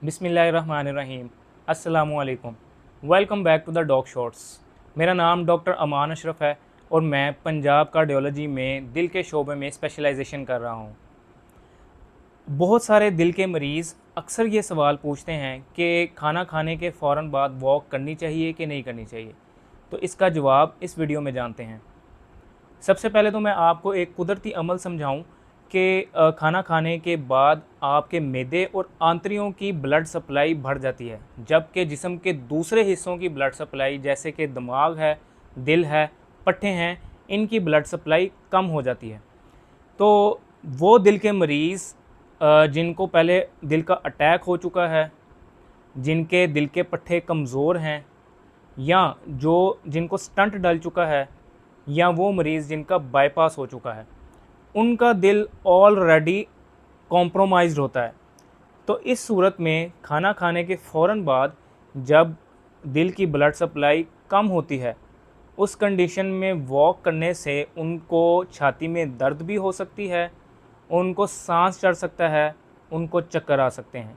बिस्मिल्लाहिर्रहमानिर्रहीम। अस्सलामुअलैकुम। Welcome back to the dog shots. मेरा नाम डॉक्टर अमान अशरफ है और मैं पंजाब कार्डियोलॉजी में दिल के शोबे में स्पेशलाइजेशन कर रहा हूँ। बहुत सारे दिल के मरीज़ अक्सर ये सवाल पूछते हैं कि खाना खाने के फ़ौरन बाद वॉक करनी चाहिए कि नहीं करनी चाहिए। तो इसका जवाब इस वीडियो में जानते हैं। सबसे पहले तो मैं आपको एक कुदरती अमल समझाऊं कि खाना खाने के बाद आपके मैदे और आंतड़ियों की ब्लड सप्लाई बढ़ जाती है, जबकि जिस्म के दूसरे हिस्सों की ब्लड सप्लाई जैसे कि दिमाग है, दिल है, पट्ठे हैं, इनकी ब्लड सप्लाई कम हो जाती है। तो वो दिल के मरीज़ जिनको पहले दिल का अटैक हो चुका है, जिनके दिल के पट्ठे कमज़ोर हैं, या जिनको स्टंट डल चुका है, या वो मरीज़ जिनका बाईपास हो चुका है, उनका दिल ऑलरेडी कॉम्प्रोमाइज़्ड होता है। तो इस सूरत में खाना खाने के फ़ौरन बाद जब दिल की ब्लड सप्लाई कम होती है, उस कंडीशन में वॉक करने से उनको छाती में दर्द भी हो सकती है, उनको सांस चढ़ सकता है, उनको चक्कर आ सकते हैं।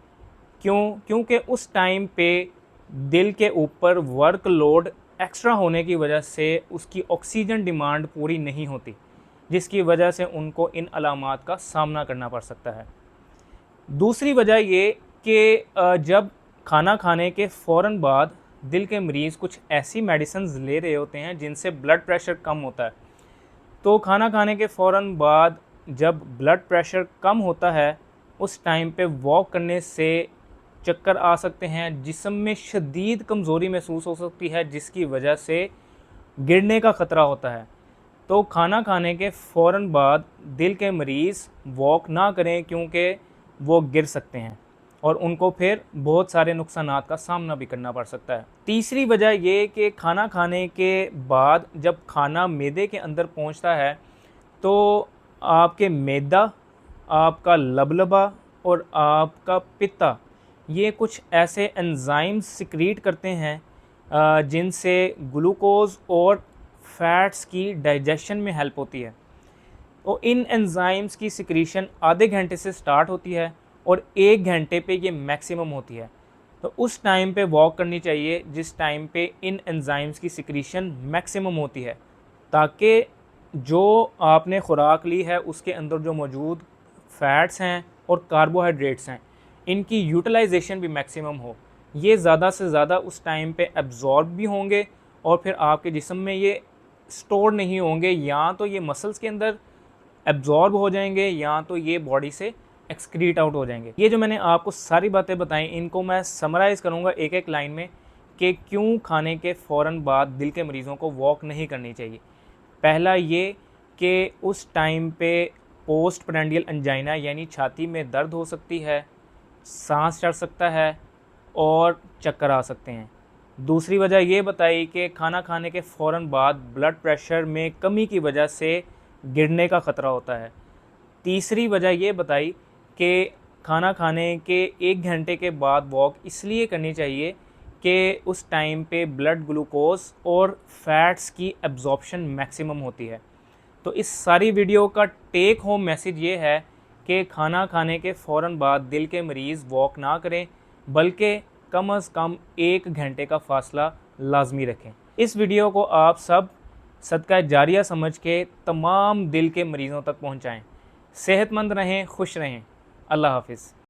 क्योंकि उस टाइम पे दिल के ऊपर वर्कलोड एक्स्ट्रा होने की वजह से उसकी ऑक्सीजन डिमांड पूरी नहीं होती, जिसकी वजह से उनको इन अलामात का सामना करना पड़ सकता है। दूसरी वजह ये कि जब खाना खाने के फ़ौरन बाद दिल के मरीज़ कुछ ऐसी मेडिसिन्स ले रहे होते हैं जिनसे ब्लड प्रेशर कम होता है। तो खाना खाने के फ़ौरन बाद जब ब्लड प्रेशर कम होता है, उस टाइम पे वॉक करने से चक्कर आ सकते हैं, जिस्म में शदीद कमज़ोरी महसूस हो सकती है, जिसकी वजह से गिरने का ख़तरा होता है। तो खाना खाने के फ़ौरन बाद दिल के मरीज़ वॉक ना करें, क्योंकि वो गिर सकते हैं और उनको फिर बहुत सारे नुकसानात का सामना भी करना पड़ सकता है। तीसरी वजह ये कि खाना खाने के बाद जब खाना मैदे के अंदर पहुंचता है, तो आपके मैदा, आपका लबलबा और आपका पित्ता, ये कुछ एंजाइम्स सिक्रीट करते हैं जिनसे ग्लूकोज और फैट्स की डाइजेशन में हेल्प होती है। तो इन एंजाइम्स की सिक्रीशन आधे घंटे से स्टार्ट होती है और 1 घंटे पे ये मैक्सिमम होती है। तो उस टाइम पे वॉक करनी चाहिए जिस टाइम पे इन एंजाइम्स की सिक्रीशन मैक्सिमम होती है, ताकि जो आपने खुराक ली है उसके अंदर जो मौजूद फैट्स हैं और कार्बोहाइड्रेट्स हैं, इनकी यूटिलाइजेशन भी मैक्सिमम हो। ये ज़्यादा से ज़्यादा उस टाइम पे एब्जॉर्ब भी होंगे और फिर आपके जिस्म में ये स्टोर नहीं होंगे, या तो ये मसल्स के अंदर एब्जॉर्ब हो जाएंगे या तो ये बॉडी से एक्सक्रीट आउट हो जाएंगे। ये जो मैंने आपको सारी बातें बताई, इनको मैं समराइज़ करूँगा एक एक लाइन में कि क्यों खाने के फ़ौरन बाद दिल के मरीज़ों को वॉक नहीं करनी चाहिए। पहला ये कि उस टाइम पे पोस्ट प्रेंडियल एंजाइना यानी छाती में दर्द हो सकती है, सांस चढ़ सकता है और चक्कर आ सकते हैं। दूसरी वजह ये बताई कि खाना खाने के फ़ौरन बाद ब्लड प्रेशर में कमी की वजह से गिरने का ख़तरा होता है। तीसरी वजह ये बताई कि खाना खाने के 1 घंटे के बाद वॉक इसलिए करनी चाहिए कि उस टाइम पे ब्लड ग्लूकोज और फैट्स की एब्जॉर्प्शन मैक्सिमम होती है। तो इस सारी वीडियो का टेक होम मैसेज ये है कि खाना खाने के फ़ौरन बाद दिल के मरीज़ वॉक ना करें, बल्कि कम अज़ कम 1 घंटे का फ़ासला लाजमी रखें। इस वीडियो को आप सब सदका जारिया समझ के तमाम दिल के मरीज़ों तक पहुँचाएँ। सेहतमंद रहें, खुश रहें। अल्लाह हाफ़िज़।